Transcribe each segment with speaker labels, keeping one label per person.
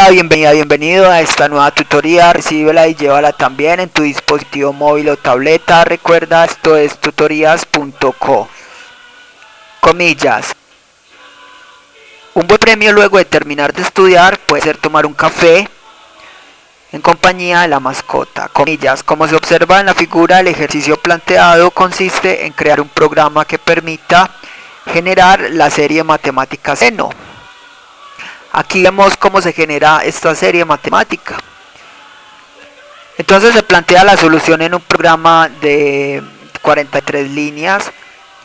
Speaker 1: Hola, bienvenido a esta nueva tutoría. Recíbela y llévala también en tu dispositivo móvil o tableta. Recuerda, esto es tutorías.co. Comillas. Un buen premio luego de terminar de estudiar puede ser tomar un café en compañía de la mascota. Comillas. Como se observa en la figura, el ejercicio planteado consiste en crear un programa que permita generar la serie matemática seno. Aquí vemos cómo se genera esta serie matemática. Entonces se plantea la solución en un programa de 43 líneas.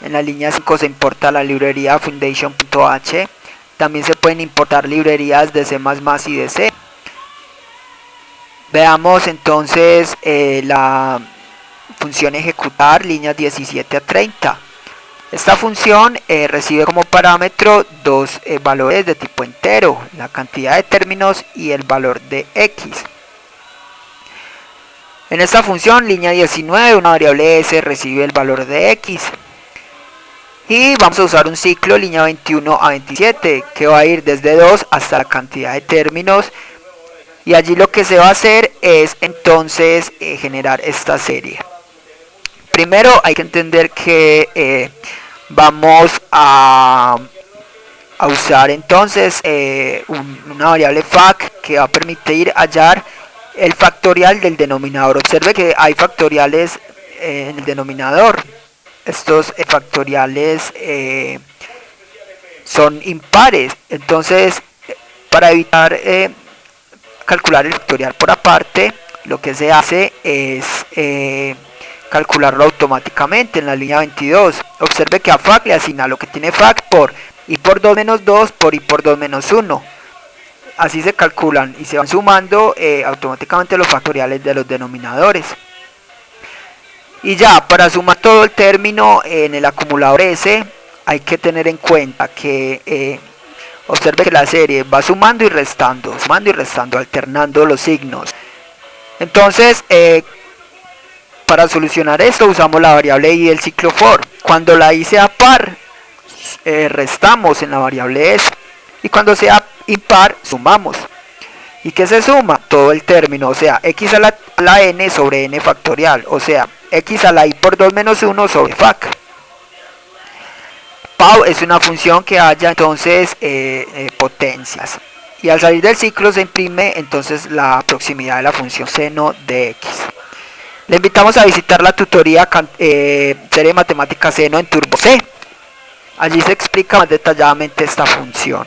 Speaker 1: En la línea 5 se importa la librería foundation.h. También se pueden importar librerías de C++ y de C. Veamos entonces la función ejecutar, líneas 17 a 30. Esta función recibe como parámetro dos valores de tipo entero, la cantidad de términos y el valor de x. En esta función, línea 19, una variable s recibe el valor de x. Y vamos a usar un ciclo, línea 21 a 27, que va a ir desde 2 hasta la cantidad de términos. Y allí lo que se va a hacer es entonces generar esta serie. Primero hay que entender que vamos a usar entonces una variable fac que va a permitir hallar el factorial del denominador. Observe que hay factoriales en el denominador. Estos factoriales son impares. Entonces, para evitar calcular el factorial por aparte, lo que se hace es calcularlo automáticamente en la línea 22. Observe que a fac le asigna lo que tiene fac por i por 2 menos 2 por i por 2 menos 1. Así se calculan y se van sumando automáticamente los factoriales de los denominadores. Y ya, para sumar todo el término en el acumulador S, hay que tener en cuenta que observe que la serie va sumando y restando, alternando los signos. Entonces, para solucionar esto usamos la variable i del ciclo for. Cuando la i sea par, restamos en la variable s. Y cuando sea impar, sumamos. ¿Y qué se suma? Todo el término, o sea, x a la n sobre n factorial. O sea, x a la i por 2 menos 1 sobre fac. Pau es una función que haya entonces potencias. Y al salir del ciclo se imprime entonces la proximidad de la función seno de x. Le invitamos a visitar la tutoría serie matemática seno en Turbo C. Allí se explica más detalladamente esta función.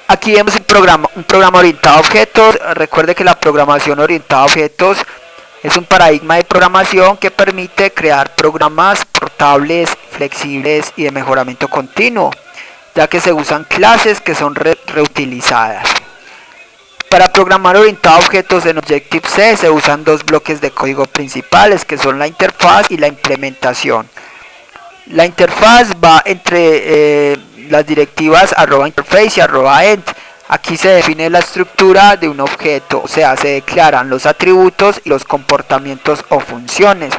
Speaker 1: Aquí vemos un programa orientado a objetos. Recuerde que la programación orientada a objetos es un paradigma de programación que permite crear programas portables, flexibles y de mejoramiento continuo, ya que se usan clases que son reutilizadas. Para programar orientado a objetos en Objective-C se usan dos bloques de código principales, que son la interfaz y la implementación. La interfaz va entre las directivas @interface y @end. Aquí se define la estructura de un objeto, o sea, se declaran los atributos y los comportamientos o funciones.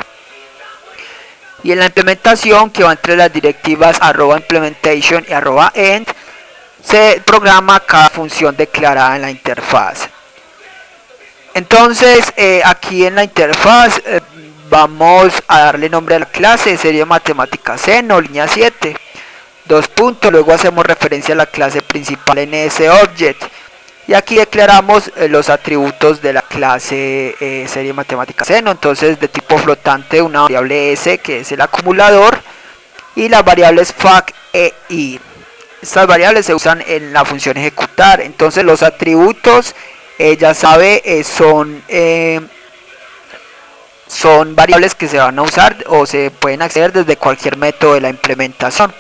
Speaker 1: Y en la implementación, que va entre las directivas @implementation y @end, se programa cada función declarada en la interfaz. Entonces, aquí en la interfaz vamos a darle nombre a la clase, serie matemática seno, línea 7. Dos puntos, luego hacemos referencia a la clase principal en ese object. Y aquí declaramos los atributos de la clase serie matemática seno. Entonces, de tipo flotante, una variable s, que es el acumulador, y las variables fac e i. Estas variables se usan en la función ejecutar. Entonces los atributos, ya sabe, son variables que se van a usar o se pueden acceder desde cualquier método de la implementación.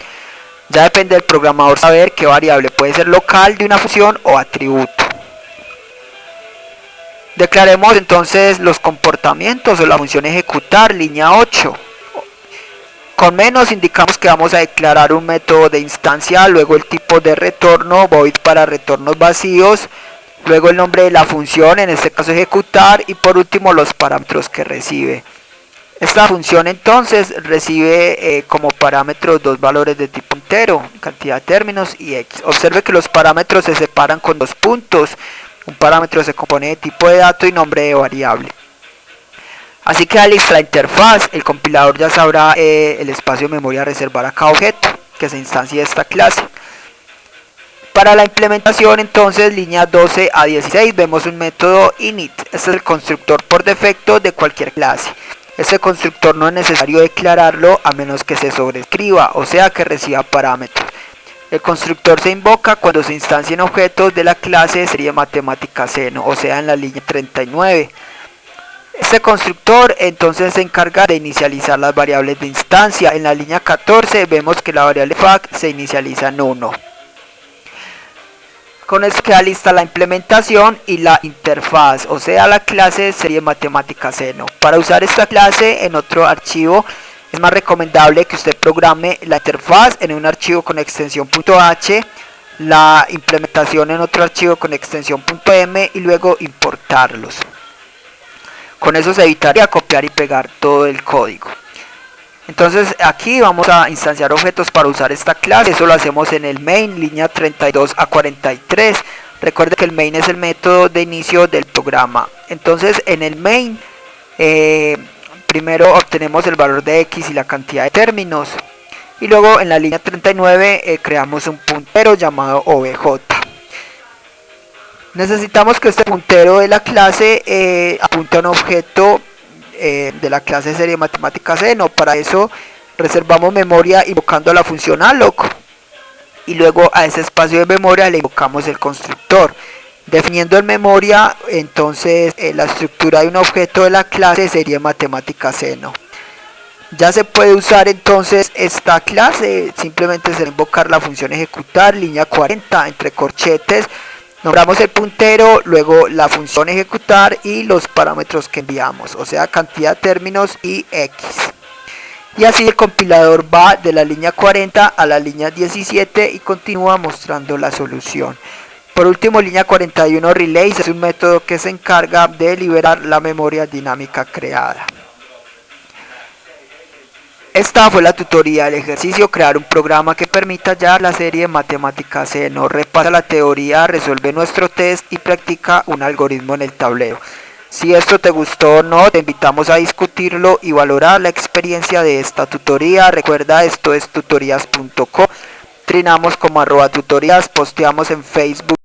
Speaker 1: Ya depende del programador saber qué variable puede ser local de una función o atributo. Declaremos entonces los comportamientos o la función ejecutar, línea 8. Con menos indicamos que vamos a declarar un método de instancia, luego el tipo de retorno, void para retornos vacíos, luego el nombre de la función, en este caso ejecutar, y por último los parámetros que recibe. Esta función entonces recibe como parámetros dos valores de tipo entero, cantidad de términos y x. Observe que los parámetros se separan con dos puntos. Un parámetro se compone de tipo de dato y nombre de variable. Así queda lista la interfaz. El compilador ya sabrá el espacio de memoria a reservar a cada objeto que se instancie de esta clase. Para la implementación entonces, línea 12 a 16, vemos un método init. Este es el constructor por defecto de cualquier clase. Este constructor no es necesario declararlo a menos que se sobrescriba, o sea que reciba parámetros. El constructor se invoca cuando se instancien objetos de la clase de serie matemática seno, o sea en la línea 39. Este constructor entonces se encarga de inicializar las variables de instancia. En la línea 14 vemos que la variable fac se inicializa en 1. Con esto queda lista la implementación y la interfaz, o sea la clase de serie matemática seno. Para usar esta clase en otro archivo es más recomendable que usted programe la interfaz en un archivo con extensión .h, la implementación en otro archivo con extensión .m y luego importarlos. Con eso se evitaría copiar y pegar todo el código. Entonces aquí vamos a instanciar objetos para usar esta clase. Eso lo hacemos en el main, línea 32 a 43. Recuerde que el main es el método de inicio del programa. Entonces en el main primero obtenemos el valor de x y la cantidad de términos. Y luego en la línea 39 creamos un puntero llamado obj. Necesitamos que este puntero de la clase apunte a un objeto de la clase serie matemática seno. Para eso reservamos memoria invocando la función alloc y luego a ese espacio de memoria le invocamos el constructor, definiendo en memoria entonces la estructura de un objeto de la clase serie matemática seno. Ya se puede usar entonces esta clase. Simplemente se va a invocar la función ejecutar, línea 40, entre corchetes. Nombramos el puntero, luego la función ejecutar y los parámetros que enviamos, o sea cantidad de términos y x. Y así el compilador va de la línea 40 a la línea 17 y continúa mostrando la solución. Por último, línea 41 relays es un método que se encarga de liberar la memoria dinámica creada. Esta fue la tutoría, el ejercicio: crear un programa que permita hallar la serie matemática seno. Repasa la teoría, resuelve nuestro test y practica un algoritmo en el tablero. Si esto te gustó o no, te invitamos a discutirlo y valorar la experiencia de esta tutoría. Recuerda, esto es tutorías.co. Trinamos como @tutorías, posteamos en Facebook